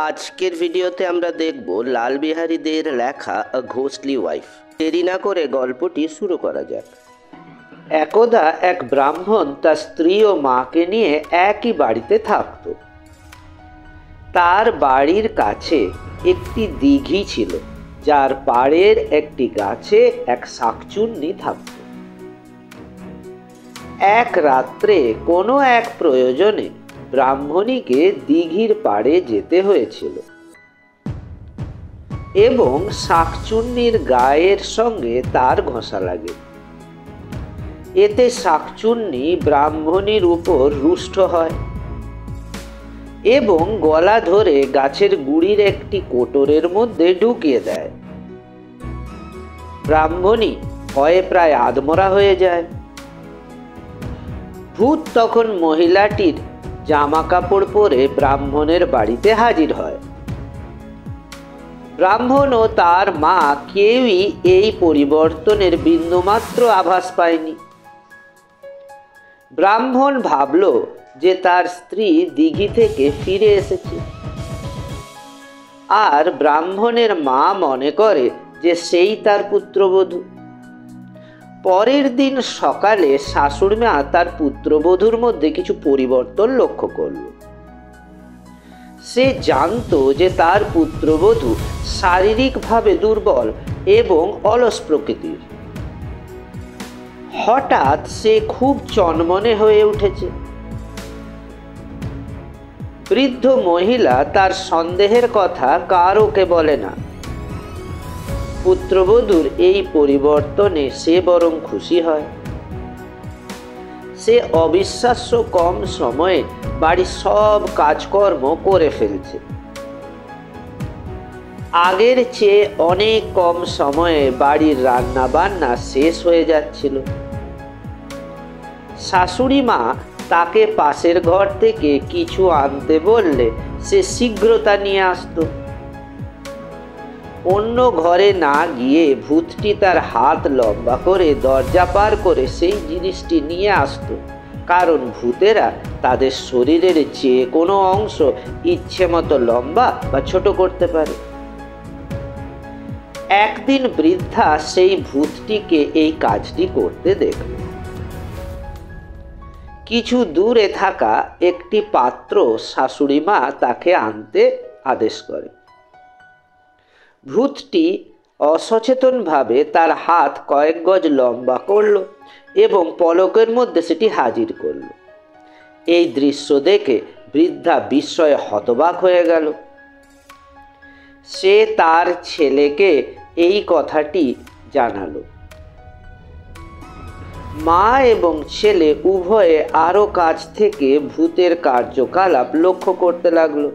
আজকের ভিডিওতে আমরা দেখব লাল বিহারী দের লেখা আ ঘোস্টলি ওয়াইফ। দেরি না করে গল্পটি শুরু করা যাক। একদা এক ব্রাহ্মণ তার স্ত্রী ও মাকে নিয়ে একই বাড়িতে থাকত। তার বাড়ির কাছে একটি দিঘি ছিল, যার পাড়ের একটি গাছে এক শাকচুন্নি থাকত। এক রাত্রে কোনো এক প্রয়োজনে ব্রাহ্মণীকে দিঘির পাড়ে যেতে হয়েছিল এবং শাকচুন্নির গায়ের সঙ্গে তার ঘষা লাগে। এতে শাকচুন্নি ব্রাহ্মণীর উপর রুষ্ট হয় এবং গলা ধরে গাছের গুড়ির একটি কোটরের মধ্যে ঢুকিয়ে দেয়। ব্রাহ্মণী ভয়ে প্রায় আধমরা হয়ে যায়। ভূত তখন মহিলাটির জামা কাপড় পরে ব্রাহ্মণের বাড়িতে হাজির হয়। ব্রাহ্মণ ও তার মা কেউই এই পরিবর্তনের বিন্দুমাত্র আভাস পায়নি। ব্রাহ্মণ ভাবল যে তার স্ত্রী দিঘি থেকে ফিরে এসেছে, আর ব্রাহ্মণের মা মনে করে যে সেই তার পুত্রবধূ। পরের দিন সকালে শাশুড়িমা তার পুত্রবধূর মধ্যে কিছু পরিবর্তন লক্ষ্য করল। সে জানত যে তার পুত্রবধূ শারীরিকভাবে দুর্বল এবং অলস প্রকৃতির। হঠাৎ সে খুব চনমনে হয়ে উঠেছে। বৃদ্ধ মহিলা তার সন্দেহের কথা কারোকে বলে না। পুত্রবধূর এই পরিবর্তনে সে বরং খুশি হয়। সে অবিশ্বাস্য কম সময়ে বাড়ির সব কাজকর্ম করে ফেলছে। আগের চেয়ে অনেক কম সময়ে বাড়ির রান্না বান্না শেষ হয়ে যাচ্ছিল। শাশুড়ি মা তাকে পাশের ঘর থেকে কিছু আনতে বললে সে শীঘ্র তা নিয়ে আসতো। অন্য ঘরে না গিয়ে ভূতটি তার হাত লম্বা করে দরজা পার করে সেই জিনিসটি নিয়ে আসতো, কারণ ভূতেরা তাদের শরীরের যে কোনো অংশ ইচ্ছে মতো লম্বা বা ছোট করতে পারে। একদিন বৃদ্ধা সেই ভূতটিকে এই কাজটি করতে দেখল। কিছু দূরে থাকা একটি পাত্র শাশুড়ি মা তাকে আনতে আদেশ করে। ভূতটি অসচেতনভাবে তার হাত কয়েক গজ লম্বা করল এবং পলকের মধ্যে সেটি হাজির করল। এই দৃশ্য দেখে বৃদ্ধা বিস্ময়ে হতবাক হয়ে গেল। সে তার ছেলেকে এই কথাটি জানালো। মা এবং ছেলে উভয়ে আরো কাছ থেকে ভূতের কার্যকলাপ লক্ষ্য করতে লাগলো।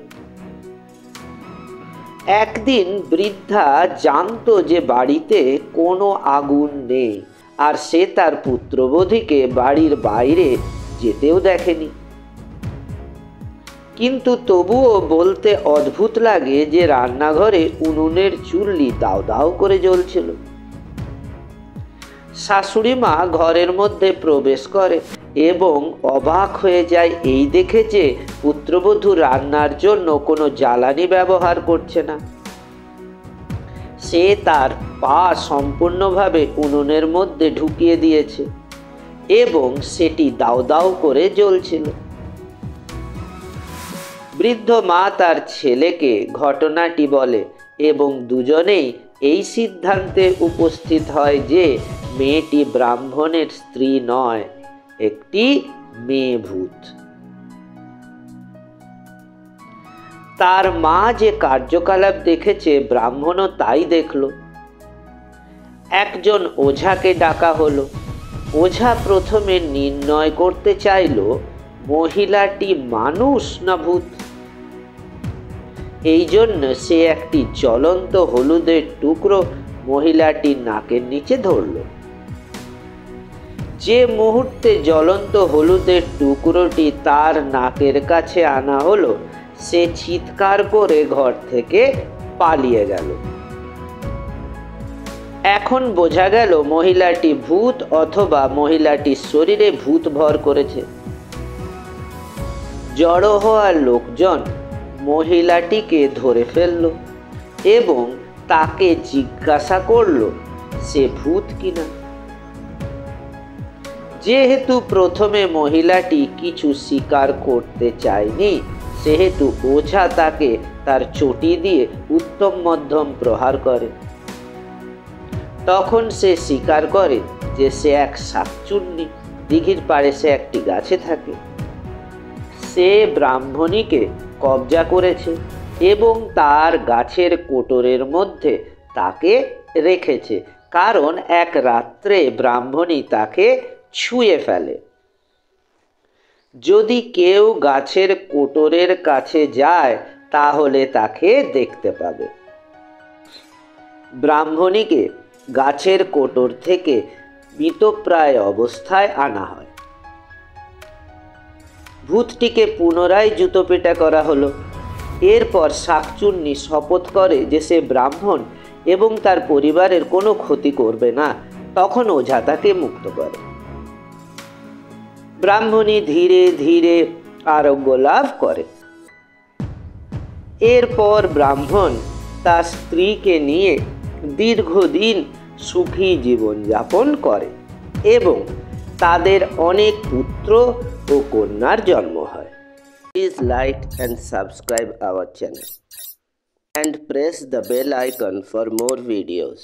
একদিন বৃদ্ধা জানতো যে বাড়িতে কোনো আগুন নেই, আর সে তার পুত্রবধূকে বাড়ির বাইরে যেতেও দেখেনি। কিন্তু তবুও বলতে অদ্ভুত লাগে যে রান্নাঘরে উনুনের চুল্লি দাউ দাউ করে জ্বলছিল। শাশুড়ি মা ঘরের মধ্যে প্রবেশ করে এবং অবাক হয়ে যায় এই দেখে যে পুত্রবধূ রান্নার জন্য কোনো জ্বালানি ব্যবহার করছে না। সে তার পা সম্পূর্ণভাবে উনুনের মধ্যে ঢুকিয়ে দিয়েছে এবং সেটি দাউ দাউ করে জ্বলছিল। বৃদ্ধ মা তার ছেলেকে ঘটনাটি বলে এবং দুজনেই এই সিদ্ধান্তে উপস্থিত হয় যে মেয়েটি ব্রাহ্মণের স্ত্রী নয়, একটি মেয়ে ভূত। তার মা যে কার্যকলাপ দেখেছে ব্রাহ্মণও তাই দেখল। একজন ওঝাকে ডাকা হলো। ওঝা প্রথমে নির্ণয় করতে চাইল মহিলাটি মানুষ না ভূত। এই জন্য সে একটি জ্বলন্ত হলুদের টুকরো মহিলাটির নাকের নিচে ধরল। যে মুহূর্তে জ্বলন্ত হলুদের টুকরোটি তার নাকের কাছে আনা হলো, সে চিৎকার করে ঘর থেকে পালিয়ে গেল। এখন বোঝা গেল মহিলাটি ভূত অথবা মহিলাটির শরীরে ভূত ভর করেছে। জড়ো হওয়া লোকজন মহিলাটিকে ধরে ফেলল এবং তাকে জিজ্ঞাসা করল সে ভূত কিনা। যেহেতু প্রথমে মহিলাটি কিছু স্বীকার করতে চায়নি, সেহেতু ওঝা তাকে তার চটি দিয়ে উত্তম মধ্যম প্রহার করে। তখন সে স্বীকার করে যে সে এক শাকচুন্নি, দিঘির পাড়ে সে একটি গাছে থাকে। সে ব্রাহ্মণীকে কবজা করেছে এবং তার গাছের কোটরের মধ্যে তাকে রেখেছে, কারণ এক রাত্রে ব্রাহ্মণী তাকে ছুঁয়ে ফেলে। যদি কেউ গাছের কোটরের কাছে যায় তাহলে তাকে দেখতে পাবে। ব্রাহ্মণীকে গাছের কোটর থেকে মৃতপ্রায় অবস্থায় আনা হয়। ভূতটিকে পুনরায় জুতোপেটা করা হলো। এরপর শাকচুন্নি শপথ করে যে সে ব্রাহ্মণ এবং তার পরিবারের কোনো ক্ষতি করবে না। তখন ওঝা তাকে মুক্ত করে। ব্রাহ্মণী ধীরে ধীরে আরোগ্য লাভ করে। এরপর ব্রাহ্মণ তার স্ত্রীকে নিয়ে দীর্ঘদিন সুখী জীবনযাপন করে এবং তাদের অনেক পুত্র ও কন্যার জন্ম হয়। Please like and subscribe our channel and press the bell icon for more videos.